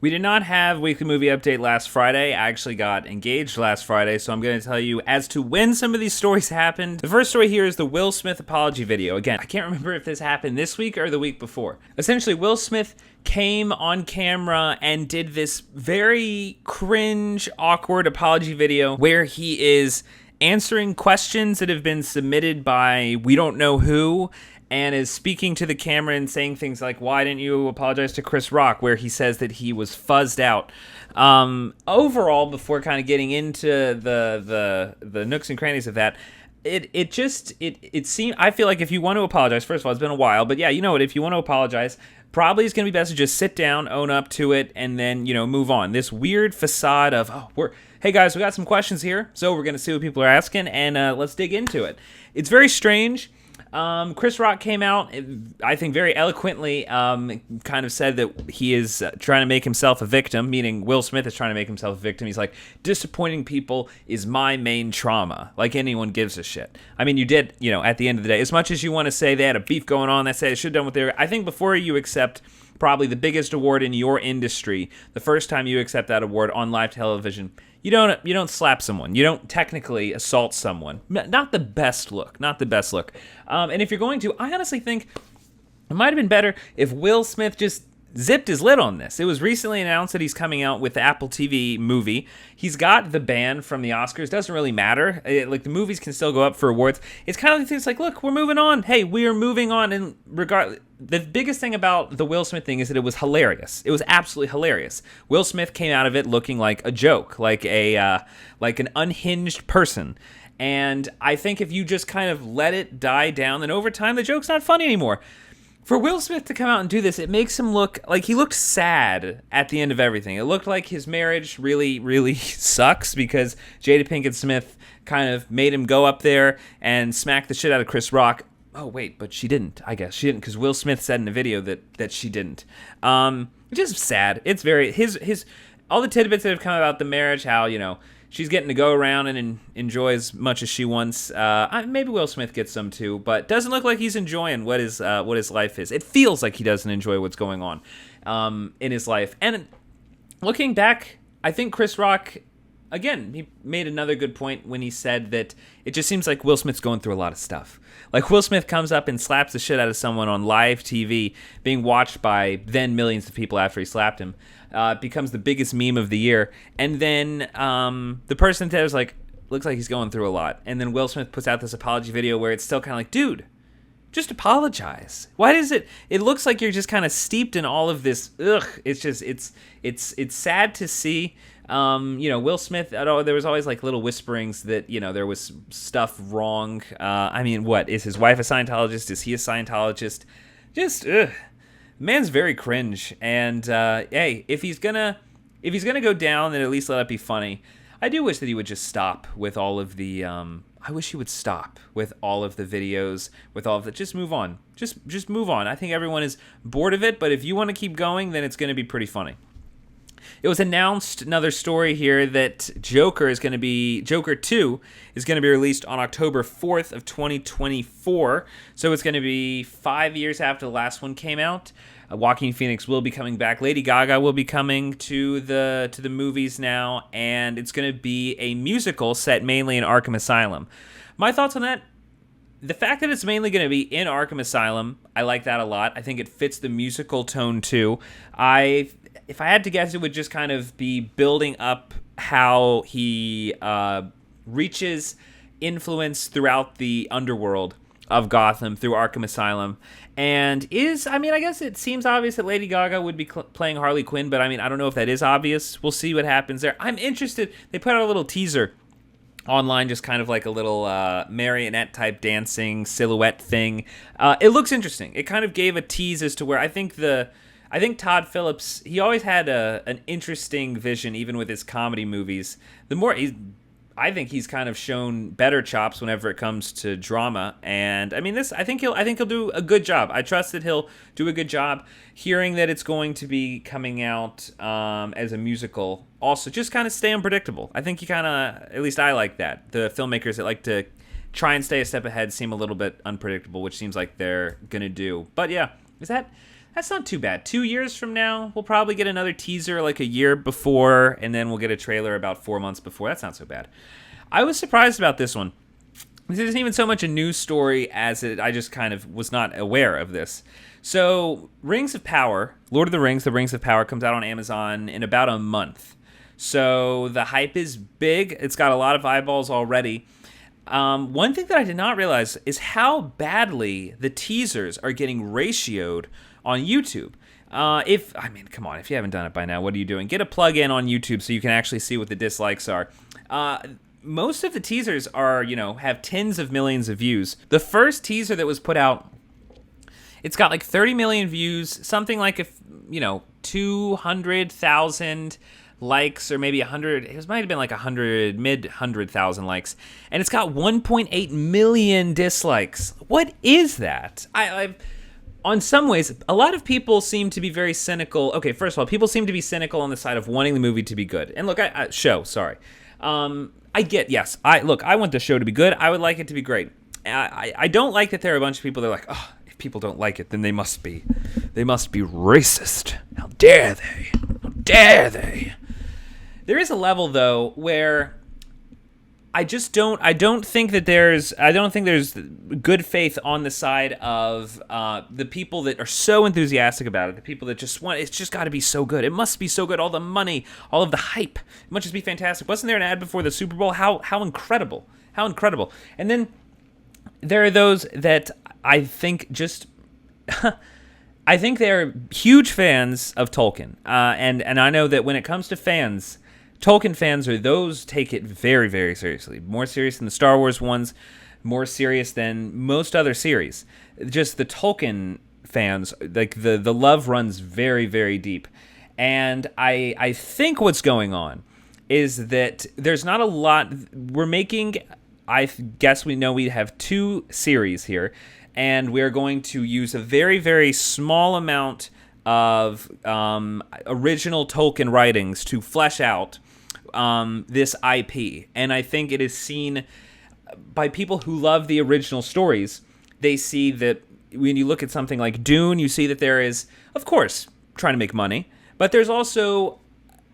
We did not have Weekly Movie Update last Friday. I actually got engaged last Friday, so I'm going to tell you as to when some of these stories happened. The first story here is the Will Smith apology video. Again, I can't remember if this happened this week or the week before. Essentially, Will Smith came on camera and did this very cringe, awkward apology video where he is answering questions that have been submitted by we don't know who, and is speaking to the camera and saying things like, why didn't you apologize to Chris Rock, where he says that he was fuzzed out. Overall, before kind of getting into the nooks and crannies of that, it seemed, I feel like if you want to apologize, first of all, it's been a while, but yeah, you know what, if you want to apologize, probably it's going to be best to just sit down, own up to it, and then, move on. This weird facade of, hey guys, we got some questions here, so we're going to see what people are asking, and let's dig into it. It's very strange. Chris Rock came out, I think very eloquently, kind of said that he is trying to make himself a victim, meaning Will Smith is trying to make himself a victim. He's like, disappointing people is my main trauma. Like anyone gives a shit. I mean, you did, at the end of the day, as much as you want to say they had a beef going on, that say they should have done what they were, I think before you accept probably the biggest award in your industry, the first time you accept that award on live television, you don't slap someone. You don't technically assault someone. Not the best look. And if you're going to, I honestly think it might have been better if Will Smith just zipped his lid on this. It was recently announced that he's coming out with the Apple TV movie. He's got the ban from the Oscars. Doesn't really matter. The movies can still go up for awards. It's kind of things like, look, we're moving on. Hey, we are moving on. And the biggest thing about the Will Smith thing is that it was hilarious. It was absolutely hilarious. Will Smith came out of it looking like a joke, like an unhinged person. And I think if you just kind of let it die down, then over time the joke's not funny anymore. For Will Smith to come out and do this, it makes him look like he looked sad at the end of everything. It looked like his marriage really, really sucks because Jada Pinkett Smith kind of made him go up there and smack the shit out of Chris Rock. Oh, wait, but she didn't, I guess. She didn't, because Will Smith said in the video that she didn't. Just sad. It's very, all the tidbits that have come about the marriage, how, she's getting to go around and enjoy as much as she wants. Maybe Will Smith gets some too, but doesn't look like he's enjoying what his life is. It feels like he doesn't enjoy what's going on in his life. And looking back, I think Chris Rock, again, he made another good point when he said that it just seems like Will Smith's going through a lot of stuff. Like Will Smith comes up and slaps the shit out of someone on live TV, being watched by then millions of people after he slapped him. Becomes the biggest meme of the year. And then the person there was like, looks like he's going through a lot. And then Will Smith puts out this apology video where it's still kind of like, dude, just apologize. Why does it looks like you're just kind of steeped in all of this. Ugh, it's just, it's sad to see. Will Smith, there was always like little whisperings that, there was stuff wrong. What, is his wife a Scientologist? Is he a Scientologist? Just, ugh. Man's very cringe, and hey, if he's gonna go down, then at least let it be funny. I do wish that he would just stop with all of the. I wish he would stop with all of the videos, with all of the. Just move on. Just move on. I think everyone is bored of it, but if you want to keep going, then it's going to be pretty funny. It was announced, another story here, that Joker 2 is going to be released on October 4th of 2024. So it's going to be 5 years after the last one came out. Joaquin Phoenix will be coming back. Lady Gaga will be coming to the movies now, and it's going to be a musical set mainly in Arkham Asylum. My thoughts on that? The fact that it's mainly going to be in Arkham Asylum, I like that a lot. I think it fits the musical tone too. If I had to guess, it would just kind of be building up how he reaches influence throughout the underworld of Gotham through Arkham Asylum. And I guess it seems obvious that Lady Gaga would be playing Harley Quinn, but I don't know if that is obvious. We'll see what happens there. I'm interested. They put out a little teaser online, just kind of like a little marionette type dancing silhouette thing. It looks interesting. It kind of gave a tease as to where I think Todd Phillips, he always had an interesting vision, even with his comedy movies. I think he's kind of shown better chops whenever it comes to drama, and I think he'll do a good job. I trust that he'll do a good job. Hearing that it's going to be coming out as a musical, also just kind of stay unpredictable. I think at least I like that. The filmmakers that like to try and stay a step ahead seem a little bit unpredictable, which seems like they're gonna do. But yeah, is that That's not too bad. 2 years from now, we'll probably get another teaser like a year before, and then we'll get a trailer about 4 months before. That's not so bad. I was surprised about this one. This isn't even so much a news story as I just kind of was not aware of this. So, Rings of Power, Lord of the Rings of Power comes out on Amazon in about a month. So, the hype is big. It's got a lot of eyeballs already. One thing that I did not realize is how badly the teasers are getting ratioed on YouTube. Come on, if you haven't done it by now, what are you doing? Get a plug-in on YouTube so you can actually see what the dislikes are. Most of the teasers are, have tens of millions of views. The first teaser that was put out, it's got like 30 million views, something like 200,000 likes, or maybe 100. It might have been like 100, mid 100,000 likes, and it's got 1.8 million dislikes. What is that? On some ways, a lot of people seem to be very cynical. Okay, first of all, people seem to be cynical on the side of wanting the movie to be good. And look, I want the show to be good. I would like it to be great. I don't like that there are a bunch of people that are like, oh, if people don't like it, then they must be racist. How dare they? How dare they? There is a level, though, where I don't think there's good faith on the side of the people that are so enthusiastic about it, the people that just want, it's just got to be so good. It must be so good. All the money, all of the hype, it must just be fantastic. Wasn't there an ad before the Super Bowl? How incredible. How incredible. And then there are those that I think just... I think they're huge fans of Tolkien. And I know that when it comes to fans... Tolkien fans are those take it very, very seriously. More serious than the Star Wars ones, more serious than most other series. Just the Tolkien fans, like the love runs very, very deep. And I think what's going on is that there's not a lot. We're making, I guess we know we have 2 series here, and we're going to use a very, very small amount of original Tolkien writings to flesh out this IP. And I think it is seen by people who love the original stories. They see that when you look at something like Dune, you see that there is, of course, trying to make money, but there's also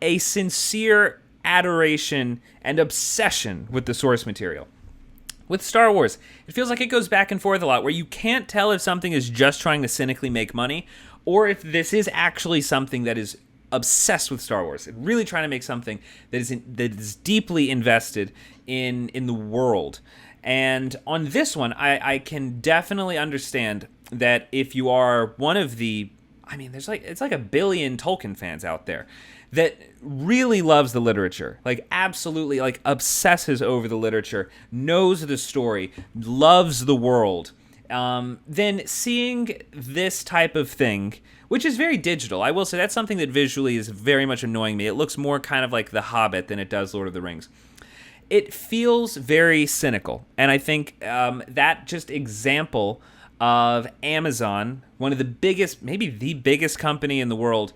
a sincere adoration and obsession with the source material. With Star Wars, it feels like it goes back and forth a lot, where you can't tell if something is just trying to cynically make money or if this is actually something that is obsessed with Star Wars, really trying to make something that is deeply invested in the world. And on this one, I can definitely understand that if you are one of the, it's like a billion Tolkien fans out there that really loves the literature, like absolutely, like obsesses over the literature, knows the story, loves the world, then seeing this type of thing, which is very digital. I will say that's something that visually is very much annoying me. It looks more kind of like The Hobbit than it does Lord of the Rings. It feels very cynical. And I think that just example of Amazon, one of the biggest, maybe the biggest company in the world,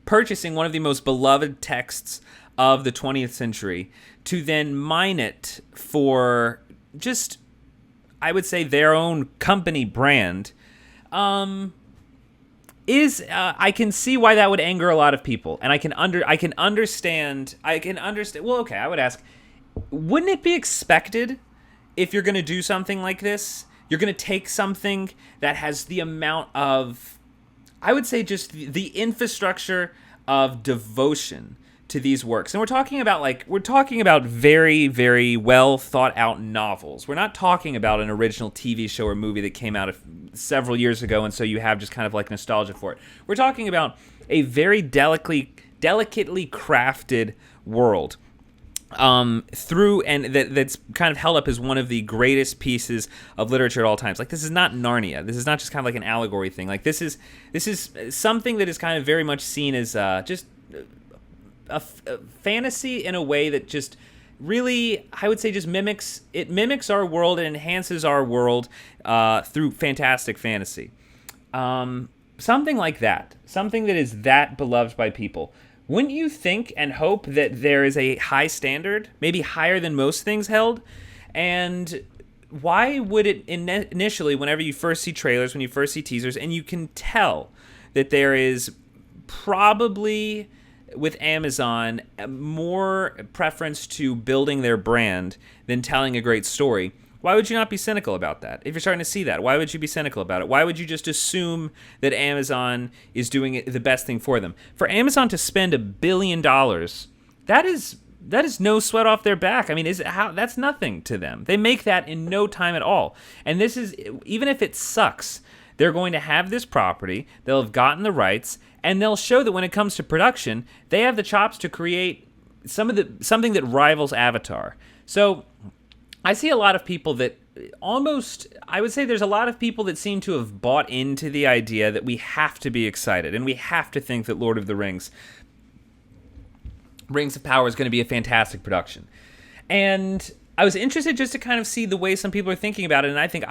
purchasing one of the most beloved texts of the 20th century to then mine it for just, I would say, their own company brand, I can see why that would anger a lot of people, and I can understand. Well, okay, I would ask, wouldn't it be expected if you're going to do something like this, you're going to take something that has the amount of, I would say, just the infrastructure of devotion to these works. And we're talking about very, very well thought out novels. We're not talking about an original TV show or movie that came out several years ago, and so you have just kind of like nostalgia for it. We're talking about a very delicately crafted world that's kind of held up as one of the greatest pieces of literature at all times. Like, this is not Narnia. This is not just kind of like an allegory thing. Like, this is something that is kind of very much seen as just a fantasy in a way that just really, I would say, just mimics our world and enhances our world through fantastic fantasy. Something like that. Something that is that beloved by people. Wouldn't you think and hope that there is a high standard, maybe higher than most things held? And why would it initially, whenever you first see trailers, when you first see teasers, and you can tell that there is probably, with Amazon, more preference to building their brand than telling a great story. Why would you not be cynical about that? If you're starting to see that, why would you be cynical about it? Why would you just assume that Amazon is doing the best thing for them? For Amazon to spend $1 billion, that is no sweat off their back. I mean, that's nothing to them. They make that in no time at all. And this is, even if it sucks, they're going to have this property, they'll have gotten the rights, and they'll show that when it comes to production, they have the chops to create something that rivals Avatar. So I see a lot of people that I would say there's a lot of people that seem to have bought into the idea that we have to be excited and we have to think that Lord of the Rings of Power is going to be a fantastic production. And I was interested just to kind of see the way some people are thinking about it, and I think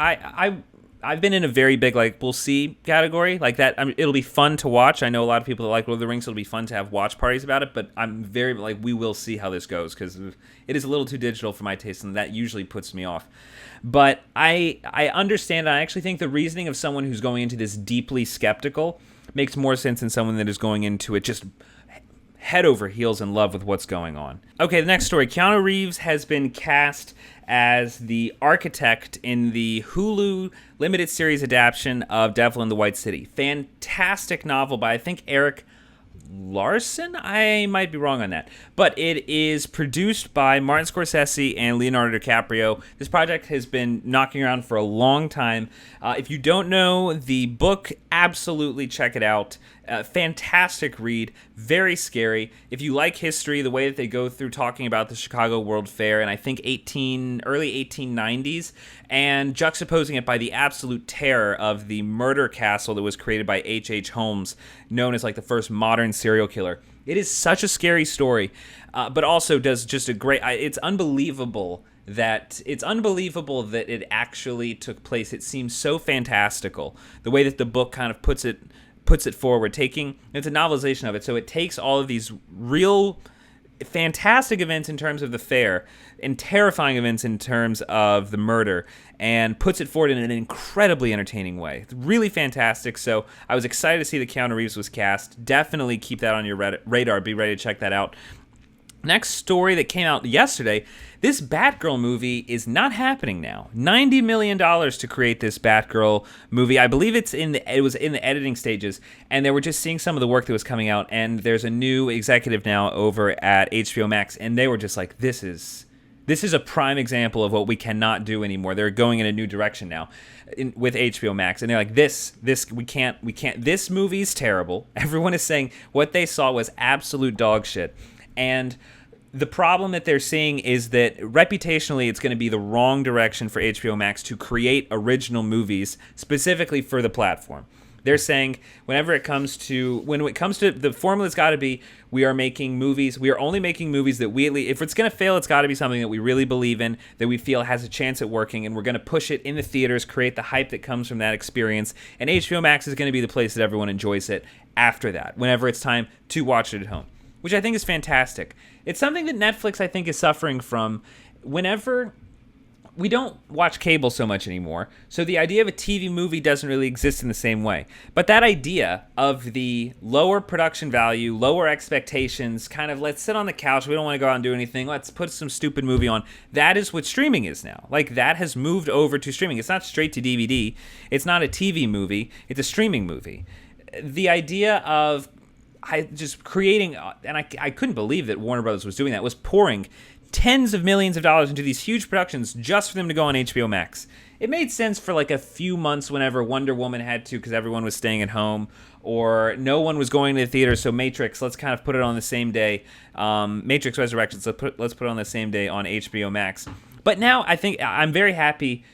I've been in a very big, like, we'll see category. Like that, I mean, it'll be fun to watch. I know a lot of people that like Lord of the Rings, so it'll be fun to have watch parties about it, but I'm very, like, we will see how this goes, because it is a little too digital for my taste, and that usually puts me off. But I understand, and I actually think the reasoning of someone who's going into this deeply skeptical makes more sense than someone that is going into it just head over heels in love with what's going on. Okay, the next story. Keanu Reeves has been cast as the architect in the Hulu limited series adaptation of Devil in the White City. Fantastic novel by, I think, Eric Larson? I might be wrong on that. But it is produced by Martin Scorsese and Leonardo DiCaprio. This project has been knocking around for a long time. If you don't know the book, absolutely check it out. Fantastic read, very scary. If you like history, the way that they go through talking about the Chicago World Fair in, I think, early 1890s, and juxtaposing it by the absolute terror of the murder castle that was created by H.H. Holmes, known as like the first modern serial killer. It is such a scary story, but also does just a great. It's unbelievable that it actually took place. It seems so fantastical the way that the book kind of puts it forward. It's a novelization of it, so it takes all of these real fantastic events in terms of the fair and terrifying events in terms of the murder and puts it forward in an incredibly entertaining way. It's really fantastic, so I was excited to see that Keanu Reeves was cast. Definitely keep that on your radar. Be ready to check that out. Next story that came out yesterday, this Batgirl movie is not happening now. $90 million to create this Batgirl movie. I believe it was in the editing stages, and they were just seeing some of the work that was coming out, and there's a new executive now over at HBO Max, and they were just like, this is a prime example of what we cannot do anymore. They're going in a new direction now with HBO Max, and they're like, we can't, this movie's terrible. Everyone is saying what they saw was absolute dog shit. And the problem that they're seeing is that reputationally it's going to be the wrong direction for HBO Max to create original movies specifically for the platform. They're saying when it comes to the formula's got to be, we are only making movies that if it's going to fail, it's got to be something that we really believe in, that we feel has a chance at working, and we're going to push it in the theaters, create the hype that comes from that experience, and HBO Max is going to be the place that everyone enjoys it after that, whenever it's time to watch it at home, which I think is fantastic. It's something that Netflix, I think, is suffering from. Whenever we don't watch cable so much anymore, so the idea of a TV movie doesn't really exist in the same way. But that idea of the lower production value, lower expectations, kind of let's sit on the couch, we don't want to go out and do anything, let's put some stupid movie on, that is what streaming is now. Like, that has moved over to streaming. It's not straight to DVD. It's not a TV movie. It's a streaming movie. The idea of just creating, and I couldn't believe that Warner Brothers was doing that, was pouring tens of millions of dollars into these huge productions just for them to go on HBO Max. It made sense for like a few months whenever Wonder Woman had to, because everyone was staying at home, or no one was going to the theater, so Matrix, let's kind of put it on the same day. Matrix Resurrections, let's put it on the same day on HBO Max. But now I think I'm very happy.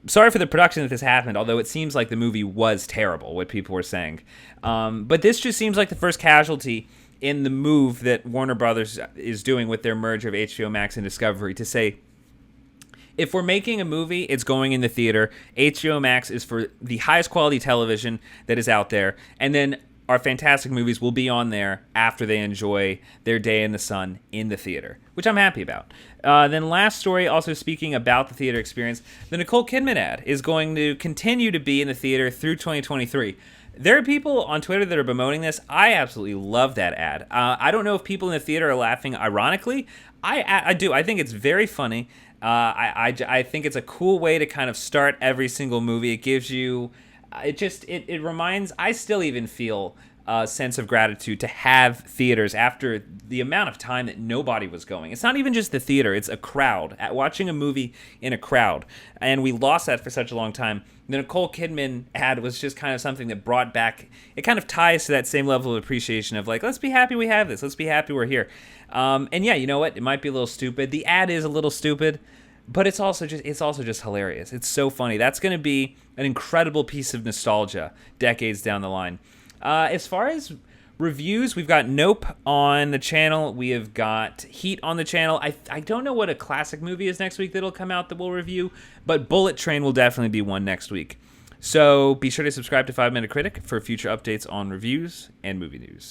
Sorry for the production that this happened, although it seems like the movie was terrible, what people were saying. But this just seems like the first casualty in the move that Warner Brothers is doing with their merger of HBO Max and Discovery, to say, if we're making a movie, it's going in the theater. HBO Max is for the highest quality television that is out there, and then our fantastic movies will be on there after they enjoy their day in the sun in the theater, which I'm happy about. Then last story, also speaking about the theater experience, the Nicole Kidman ad is going to continue to be in the theater through 2023. There are people on Twitter that are bemoaning this. I absolutely love that ad. I don't know if people in the theater are laughing ironically. I do. I think it's very funny. I think it's a cool way to kind of start every single movie. It gives you, it reminds, I still even feel a sense of gratitude to have theaters after the amount of time that nobody was going. It's not even just the theater, it's a crowd, watching a movie in a crowd. And we lost that for such a long time. The Nicole Kidman ad was just kind of something that brought back, it kind of ties to that same level of appreciation of like, let's be happy we have this, let's be happy we're here. And yeah, you know what, it might be a little stupid. The ad is a little stupid, but it's also just hilarious. It's so funny. That's going to be an incredible piece of nostalgia decades down the line. As far as reviews, we've got Nope on the channel. We have got Heat on the channel. I don't know what a classic movie is next week that'll come out that we'll review, but Bullet Train will definitely be one next week. So be sure to subscribe to 5 Minute Critic for future updates on reviews and movie news.